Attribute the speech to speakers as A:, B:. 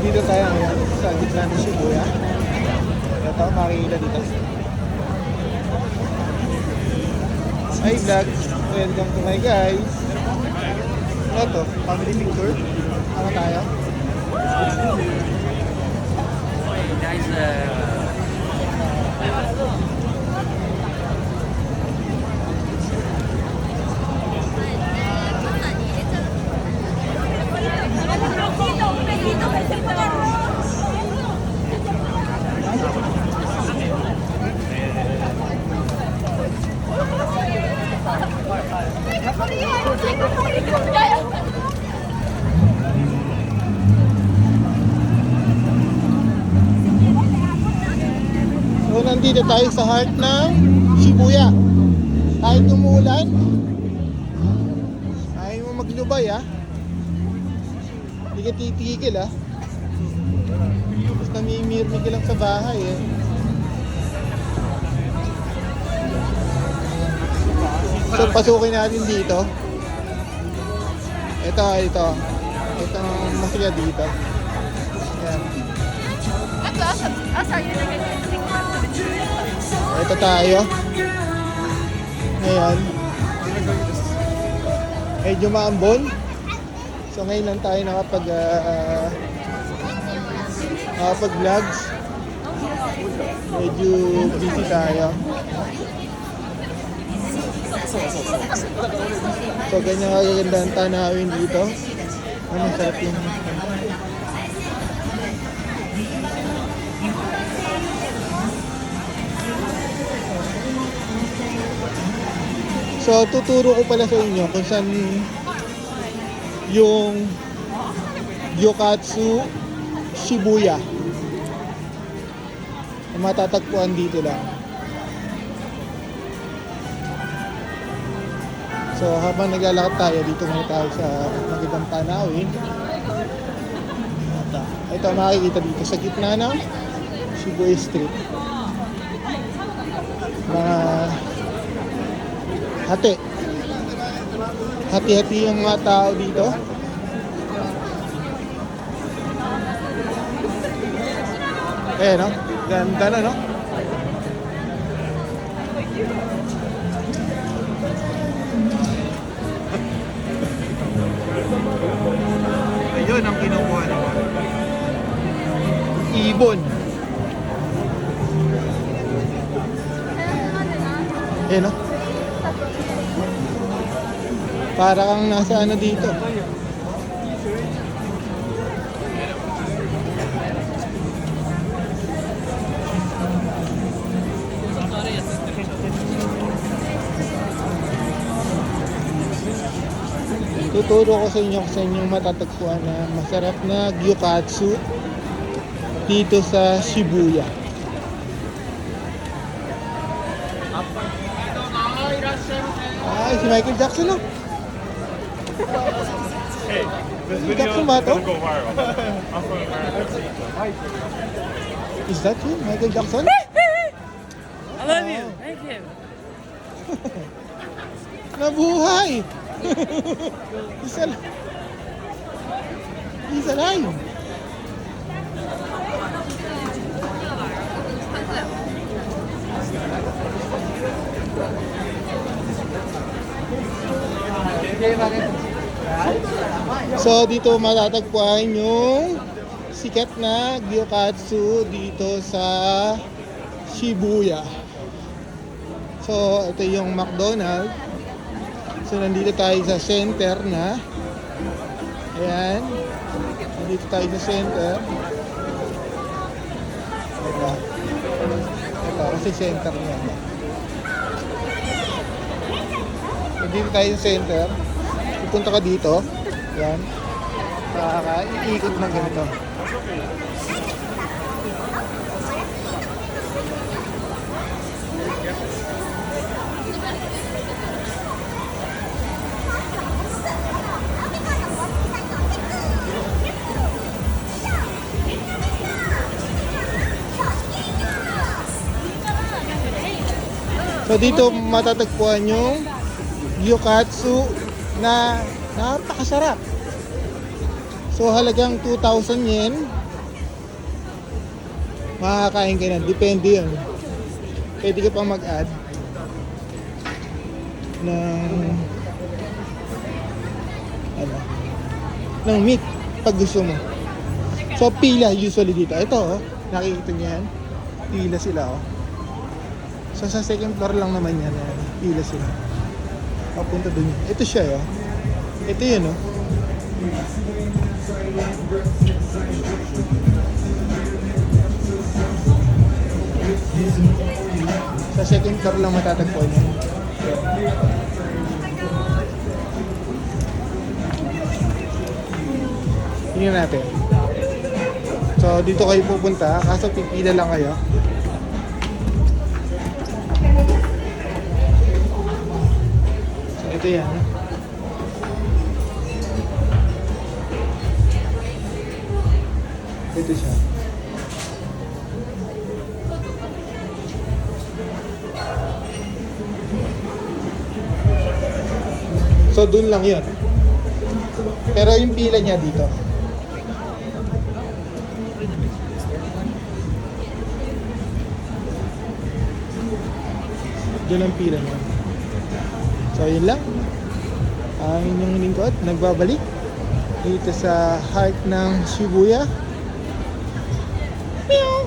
A: Nandito tayo ngayon sa gitna ng Shibuya. Ito, makikita dito. Hi vlog! Welcome to my guys! Ito, family picture. Ano tayo?
B: Guys,
A: So, nandito tayo sa heart ng Shibuya. Kahit umuulan, ayaw mo maglubay Hindi ka titigil Basta namimirmi ka lang sa bahay So, pasukin natin dito. Ito ang masaya dito. Ayan. Ito tayo. Ngayon. Medyo maambon. So ngayon lang tayo nakapag-vlogs. Medyo busy tayo. So ganyan kagaganda ang tanawin dito. Masarap yung So, tuturo ko pala sa inyo kung saan yung Gyokatsu Shibuya. Matatagpuan dito lang. So, habang naglalakad tayo, dito muna tayo sa magandang tanawin. Ito makikita dito sa gitna ng Shibuya Street. Mga hati-hati yung mga tao dito. No? Ganda na, no? Ayun ang kinukuha naman. Ibon. No? Para kang nasa ano dito. Tuturo ko sa inyo kung saan yung matatagpuan na masarap na gyokatsu dito sa Shibuya. Ay, si Michael Jackson, no?
C: Hey, this
A: Michael
C: video
A: Jackson ba to?
C: doesn't go viral. I'm from America.
A: Is that you, Michael Jackson?
B: I love you. Thank you.
A: Nabuhay! He's alive! So dito matatagpuan yung sikat na gyokatsu dito sa Shibuya. So ito yung McDonald's. So nandito tayo sa center na. Ayan. Nandito tayo sa center. Ito kasi center niya. Nandito tayo sa center. Pupunta ka dito. Yan. Iikot ng ganito. So dito matatagpuan yung gyokatsu na napakasarap. So halagang 2,000 yen makakain ka na. Depende yun. Pwede ka pang mag-add ng ano, ng meat pag gusto mo. So pila usually dito. Ito oh, nakikita niyo yan. Pila sila oh. So sa second floor lang naman yan. Pila sila. Papunta dun. Ito siya oh. Ito yun oh. Sa second floor lang matatagpuan yan. Tingnan natin. So dito kayo pupunta, kaso pipila lang kayo. So ito yan. Ito siya. So dun lang yun. Pero yung pila niya dito. Doon ang pila niya. So yun lang. Ang inyong lingkod nagbabalik dito sa heart ng Shibuya. Meow!